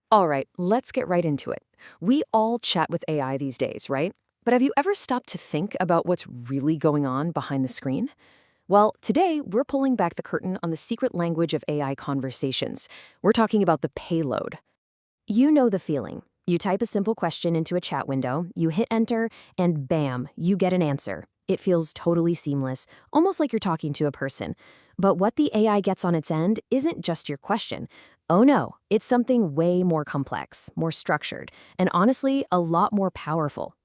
All right, let's get right into it. We all chat with AI these days, right? But have you ever stopped to think about what's really going on behind the screen? Well, today we're pulling back the curtain on the secret language of AI conversations. We're talking about the payload. You know the feeling. You type a simple question into a chat window, you hit enter, and bam, you get an answer. It feels totally seamless, almost like you're talking to a person. But what the AI gets on its end isn't just your question. Oh no, it's something way more complex, more structured, and honestly, a lot more powerful.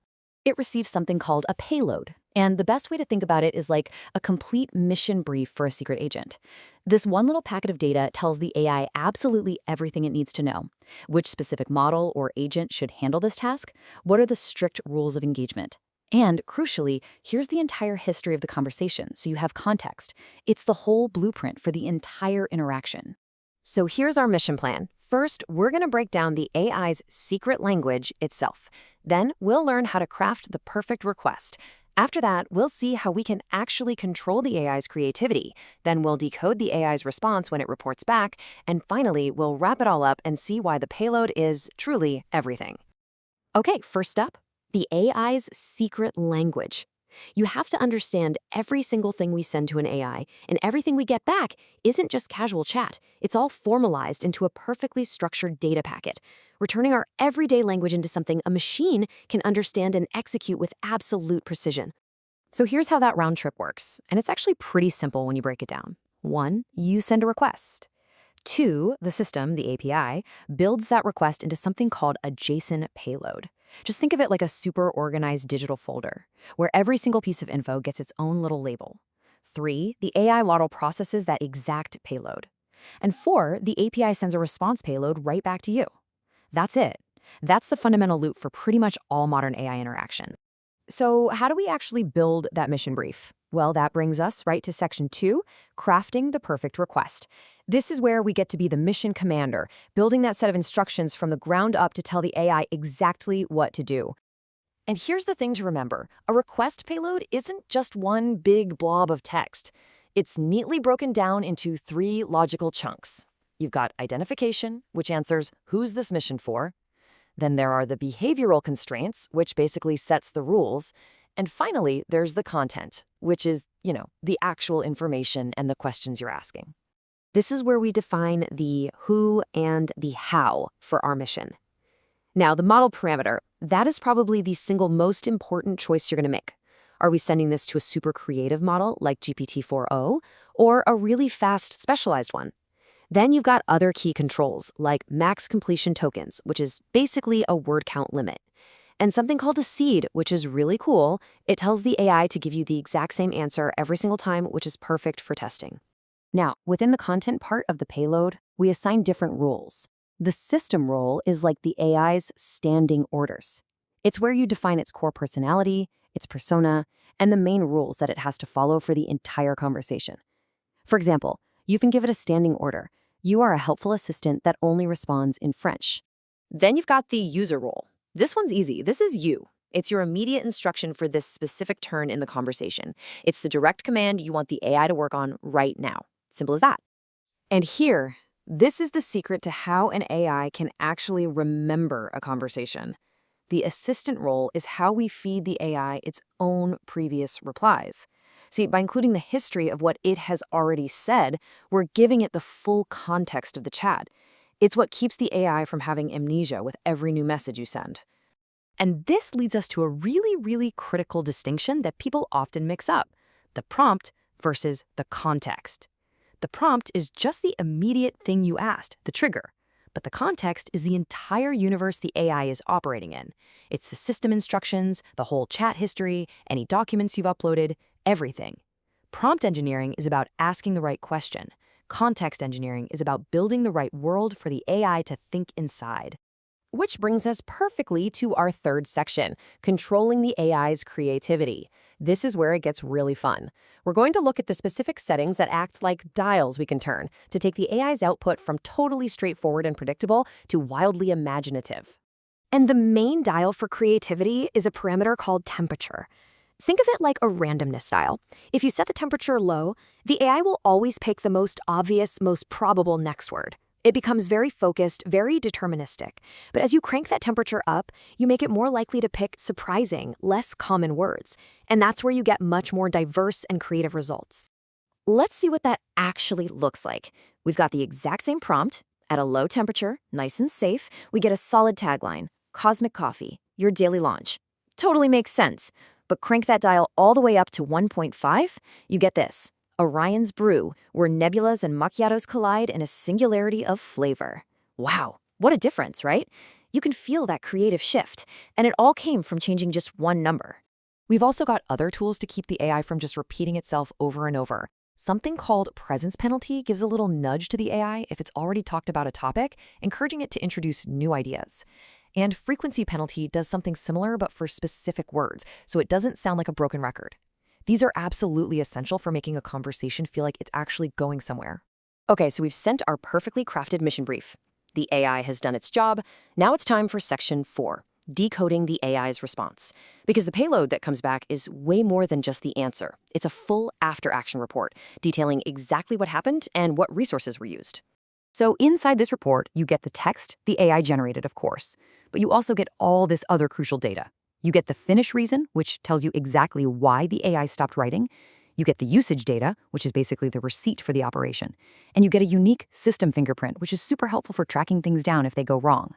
It receives something called a payload. And the best way to think about it is like a complete mission brief for a secret agent. This one little packet of data tells the AI absolutely everything it needs to know. Which specific model or agent should handle this task? What are the strict rules of engagement? And crucially, here's the entire history of the conversation, so you have context. It's the whole blueprint for the entire interaction. So here's our mission plan. First, we're going to break down the AI's secret language itself. Then we'll learn how to craft the perfect request. After that, we'll see how we can actually control the AI's creativity. Then we'll decode the AI's response when it reports back. And finally, we'll wrap it all up and see why the payload is truly everything. Okay, first up, the AI's secret language. You have to understand every single thing we send to an AI, and everything we get back isn't just casual chat. It's all formalized into a perfectly structured data packet. We're turning our everyday language into something a machine can understand and execute with absolute precision. So here's how that round trip works, and it's actually pretty simple when you break it down. 1, you send a request. 2, the system, the API, builds that request into something called a JSON payload. Just think of it like a super organized digital folder, where every single piece of info gets its own little label. 3, the AI model processes that exact payload. And 4, the API sends a response payload right back to you. That's it. That's the fundamental loop for pretty much all modern AI interaction. So how do we actually build that mission brief? Well, that brings us right to section 2, crafting the perfect request. This is where we get to be the mission commander, building that set of instructions from the ground up to tell the AI exactly what to do. And here's the thing to remember. A request payload isn't just one big blob of text. It's neatly broken down into 3 logical chunks. You've got identification, which answers who's this mission for. Then there are the behavioral constraints, which basically sets the rules. And finally, there's the content, which is, the actual information and the questions you're asking. This is where we define the who and the how for our mission. Now, the model parameter, that is probably the single most important choice you're going to make. Are we sending this to a super creative model like GPT-4o or a really fast specialized one? Then you've got other key controls like max completion tokens, which is basically a word count limit. And something called a seed, which is really cool. It tells the AI to give you the exact same answer every single time, which is perfect for testing. Now, within the content part of the payload, we assign different rules. The system role is like the AI's standing orders. It's where you define its core personality, its persona, and the main rules that it has to follow for the entire conversation. For example, you can give it a standing order. You are a helpful assistant that only responds in French. Then you've got the user role. This one's easy. This is you. It's your immediate instruction for this specific turn in the conversation. It's the direct command you want the AI to work on right now. Simple as that. And here, this is the secret to how an AI can actually remember a conversation. The assistant role is how we feed the AI its own previous replies. See, by including the history of what it has already said, we're giving it the full context of the chat. It's what keeps the AI from having amnesia with every new message you send. And this leads us to a really, really critical distinction that people often mix up: the prompt versus the context. The prompt is just the immediate thing you asked, the trigger. But the context is the entire universe the AI is operating in. It's the system instructions, the whole chat history, any documents you've uploaded, everything. Prompt engineering is about asking the right question. Context engineering is about building the right world for the AI to think inside. Which brings us perfectly to our third section, controlling the AI's creativity. This is where it gets really fun. We're going to look at the specific settings that act like dials we can turn to take the AI's output from totally straightforward and predictable to wildly imaginative. And the main dial for creativity is a parameter called temperature. Think of it like a randomness dial. If you set the temperature low, the AI will always pick the most obvious, most probable next word. It becomes very focused, very deterministic. But as you crank that temperature up, you make it more likely to pick surprising, less common words. And that's where you get much more diverse and creative results. Let's see what that actually looks like. We've got the exact same prompt. At a low temperature, nice and safe, we get a solid tagline: Cosmic Coffee, your daily launch. Totally makes sense. But crank that dial all the way up to 1.5, you get this: Orion's Brew, where nebulas and macchiatos collide in a singularity of flavor. Wow, what a difference, right? You can feel that creative shift, and it all came from changing just one number. We've also got other tools to keep the AI from just repeating itself over and over. Something called presence penalty gives a little nudge to the AI if it's already talked about a topic, encouraging it to introduce new ideas. And frequency penalty does something similar but for specific words, so it doesn't sound like a broken record. These are absolutely essential for making a conversation feel like it's actually going somewhere. Okay, so we've sent our perfectly crafted mission brief. The AI has done its job. Now it's time for section 4. Decoding the AI's response. Because the payload that comes back is way more than just the answer. It's a full after-action report, detailing exactly what happened and what resources were used. So inside this report, you get the text, the AI generated, of course, but you also get all this other crucial data. You get the finish reason, which tells you exactly why the AI stopped writing. You get the usage data, which is basically the receipt for the operation. And you get a unique system fingerprint, which is super helpful for tracking things down if they go wrong.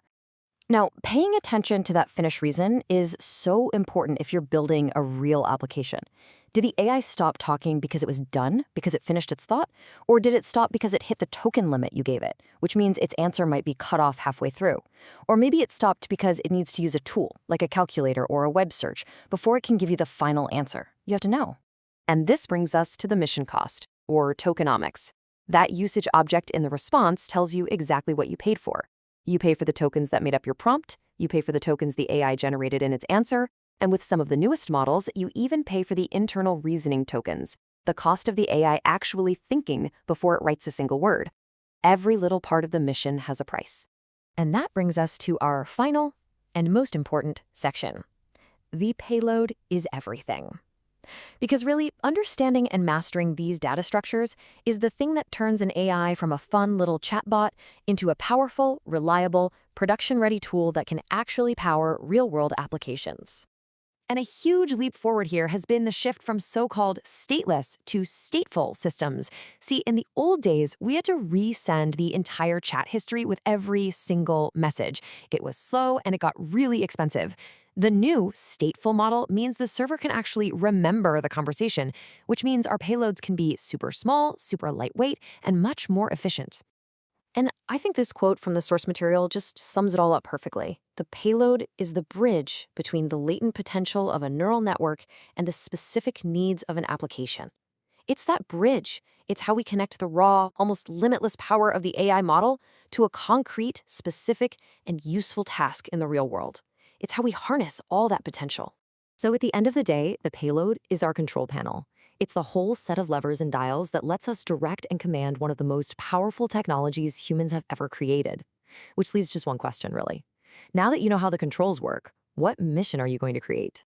Now, paying attention to that finish reason is so important if you're building a real application. Did the AI stop talking because it was done, because it finished its thought? Or did it stop because it hit the token limit you gave it, which means its answer might be cut off halfway through? Or maybe it stopped because it needs to use a tool, like a calculator or a web search, before it can give you the final answer. You have to know. And this brings us to the mission cost, or tokenomics. That usage object in the response tells you exactly what you paid for. You pay for the tokens that made up your prompt, you pay for the tokens the AI generated in its answer, and with some of the newest models, you even pay for the internal reasoning tokens, the cost of the AI actually thinking before it writes a single word. Every little part of the mission has a price. And that brings us to our final and most important section. The payload is everything. Because really, understanding and mastering these data structures is the thing that turns an AI from a fun little chatbot into a powerful, reliable, production-ready tool that can actually power real-world applications. And a huge leap forward here has been the shift from so-called stateless to stateful systems. See, in the old days, we had to resend the entire chat history with every single message. It was slow and it got really expensive. The new stateful model means the server can actually remember the conversation, which means our payloads can be super small, super lightweight, and much more efficient. And I think this quote from the source material just sums it all up perfectly. The payload is the bridge between the latent potential of a neural network and the specific needs of an application. It's that bridge. It's how we connect the raw, almost limitless power of the AI model to a concrete, specific, and useful task in the real world. It's how we harness all that potential. So at the end of the day, the payload is our control panel. It's the whole set of levers and dials that lets us direct and command one of the most powerful technologies humans have ever created. Which leaves just one question, really. Now that you know how the controls work, what mission are you going to create?